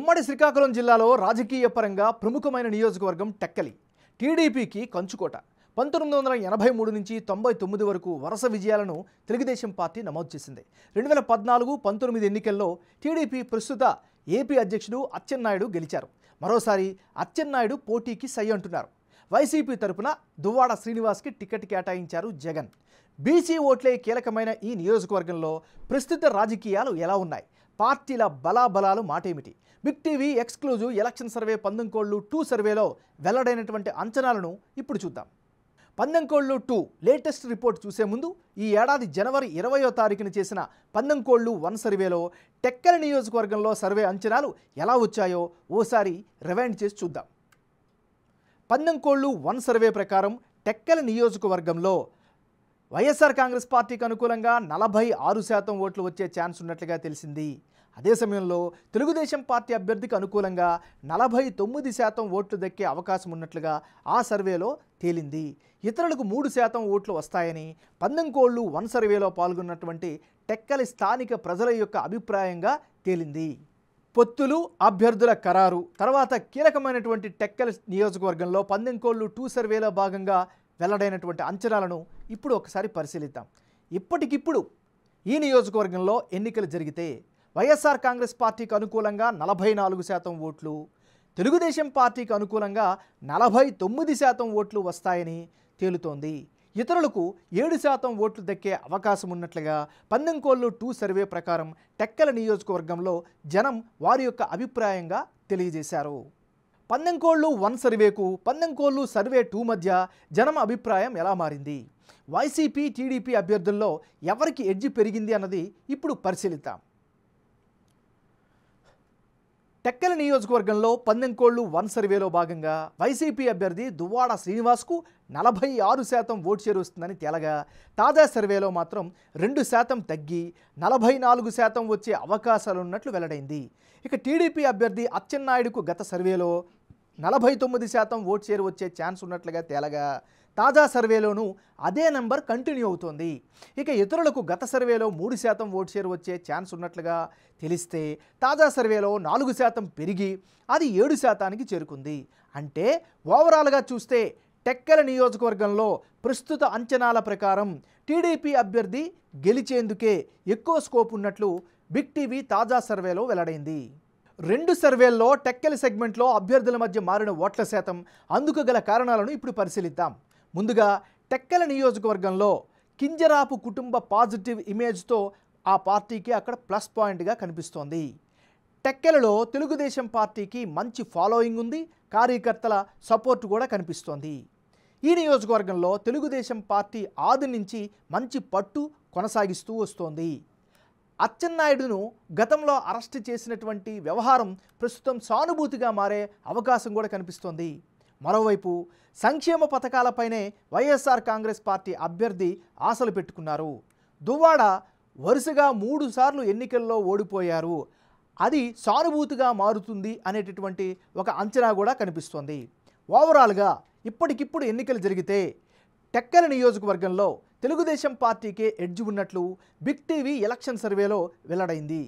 ఉమ్మడి శ్రీకాకుళం జిల్లాలో రాజకీయ పరంగా ప్రముఖమైన నియోజకవర్గం టెక్కలి. టీడీపీకి కంచుకోట. 1983 నుంచి 99 వరకు వరుస విజయాలను తెలుగుదేశం పార్టీ నమోదు చేసింది. 2014-19 ఎన్నికల్లో టీడీపీ ప్రస్తుత ఏపీ అధ్యక్షుడు అచ్చెన్నాయుడు గెలిచారు. మరోసారి అచ్చెన్నాయుడు పోటీకి సై అంటున్నారు. వైసీపీ తరపున దువ్వాడ శ్రీనివాస్కి టికెట్ కేటాయించారు జగన్. బీసీ ఓట్లే కీలకమైన ఈ నియోజకవర్గంలో ప్రస్తుత రాజకీయాలు ఎలా ఉన్నాయి? పార్టీల బలాబలాలు మాటేమిటి? Big TV exclusive election survey పందెంకోళ్ళు 2 సర్వేలో వెల్లడైనటువంటి అంచనాలను ఇప్పుడు చూద్దాం. పందెంకోళ్ళు 2 లేటెస్ట్ రిపోర్ట్ చూసే ముందు ఈ ఏడాది జనవరి 20వ తారీఖున చేసిన పందెంకోళ్ళు 1 సర్వేలో టెక్కలి నియోజకవర్గంలో సర్వే అంచనాలు ఎలా వచ్చాయో ఓసారి రివైండ్ చేసి చూద్దాం. పందెంకోళ్ళు 1 సర్వే ప్రకారం టెక్కలి నియోజకవర్గంలో వైఎస్ఆర్ కాంగ్రెస్ పార్టీకి అనుకూలంగా 46% ఓట్లు వచ్చే ఛాన్స్ ఉన్నట్లుగా తెలిసింది. అదే సమయంలో తెలుగుదేశం పార్టీ అభ్యర్థికి అనుకూలంగా 49% ఓట్లు దక్కే అవకాశం ఉన్నట్లుగా ఆ సర్వేలో తేలింది. ఇతరులకు 3% ఓట్లు వస్తాయని పందెంకోళ్ళు 1 సర్వేలో పాల్గొన్నటువంటి టెక్కలి స్థానిక ప్రజల యొక్క అభిప్రాయంగా తేలింది. పొత్తులు, అభ్యర్థుల ఖరారు తర్వాత కీలకమైనటువంటి టెక్కలి నియోజకవర్గంలో పందెంకోళ్ళు 2 సర్వేలో భాగంగా వెల్లడైనటువంటి అంచనాలను ఇప్పుడు ఒకసారి పరిశీలిద్దాం. ఇప్పటికిప్పుడు ఈ నియోజకవర్గంలో ఎన్నికలు జరిగితే వైఎస్ఆర్ కాంగ్రెస్ పార్టీకి అనుకూలంగా 44% ఓట్లు, తెలుగుదేశం పార్టీకి అనుకూలంగా 49% ఓట్లు వస్తాయని తేలుతోంది. ఇతరులకు 7% ఓట్లు దక్కే అవకాశం ఉన్నట్లుగా పందెంకోళ్ళు 2 సర్వే ప్రకారం టెక్కలి నియోజకవర్గంలో జనం వారి యొక్క అభిప్రాయంగా తెలియజేశారు. పందెంకోళ్ళు 1 సర్వేకు పందెంకోళ్ళు సర్వే 2 మధ్య జనం అభిప్రాయం ఎలా మారింది? వైసీపీ, టీడీపీ అభ్యర్థుల్లో ఎవరికి ఎడ్జి పెరిగింది అన్నది ఇప్పుడు పరిశీలిద్దాం. టెక్కలి నియోజకవర్గంలో పందెంకోళ్ళు 1 సర్వేలో భాగంగా వైసీపీ అభ్యర్థి దువ్వాడ శ్రీనివాస్కు 46% ఓటు షేర్ వస్తుందని తేలగా, తాజా సర్వేలో మాత్రం 2% తగ్గి 44% వచ్చే అవకాశాలున్నట్లు వెల్లడైంది. ఇక టీడీపీ అభ్యర్థి అచ్చెన్నాయుడుకు గత సర్వేలో 49% ఓటు షేర్ వచ్చే ఛాన్స్ ఉన్నట్లుగా తేలగా, తాజా సర్వేలోనూ అదే నెంబర్ కంటిన్యూ అవుతోంది. ఇక ఇతరులకు గత సర్వేలో 3% ఓటు షేర్ వచ్చే ఛాన్స్ ఉన్నట్లుగా తెలిస్తే తాజా సర్వేలో 4% పెరిగి అది 7%కి చేరుకుంది. అంటే ఓవరాల్గా చూస్తే టెక్కలి నియోజకవర్గంలో ప్రస్తుత అంచనాల ప్రకారం టీడీపీ అభ్యర్థి గెలిచేందుకే ఎక్కువ స్కోప్ ఉన్నట్లు బిగ్ టీవీ తాజా సర్వేలో వెల్లడైంది. 2 సర్వేల్లో టెక్కలి సెగ్మెంట్లో అభ్యర్థుల మధ్య మారిన ఓట్ల శాతం, అందుకు గల కారణాలను ఇప్పుడు పరిశీలిద్దాం. ముందుగా టెక్కలి నియోజకవర్గంలో కింజరాపు కుటుంబ పాజిటివ్ ఇమేజ్తో ఆ పార్టీకి అక్కడ ప్లస్ పాయింట్గా కనిపిస్తోంది. టెక్కలిలో తెలుగుదేశం పార్టీకి మంచి ఫాలోయింగ్ ఉంది, కార్యకర్తల సపోర్ట్ కూడా కనిపిస్తోంది. ఈ నియోజకవర్గంలో తెలుగుదేశం పార్టీ ఆది నుంచి మంచి పట్టు కొనసాగిస్తూ వస్తోంది. అచ్చెన్నాయుడును గతంలో అరెస్ట్ చేసినటువంటి వ్యవహారం ప్రస్తుతం సానుభూతిగా మారే అవకాశం కూడా కనిపిస్తోంది. మరోవైపు సంక్షేమ పథకాలపైనే వైఎస్ఆర్ కాంగ్రెస్ పార్టీ అభ్యర్థి ఆశలు పెట్టుకున్నారు. దువ్వాడ వరుసగా 3 సార్లు ఎన్నికల్లో ఓడిపోయారు. అది సానుభూతిగా మారుతుంది అనేటటువంటి ఒక అంచనా కూడా కనిపిస్తోంది. ఓవరాల్గా ఇప్పటికిప్పుడు ఎన్నికలు జరిగితే టెక్కలి నియోజకవర్గంలో తెలుగుదేశం పార్టీకే ఎడ్జ్ ఉన్నట్లు బిగ్ టీవీ ఎలక్షన్ సర్వేలో వెల్లడైంది.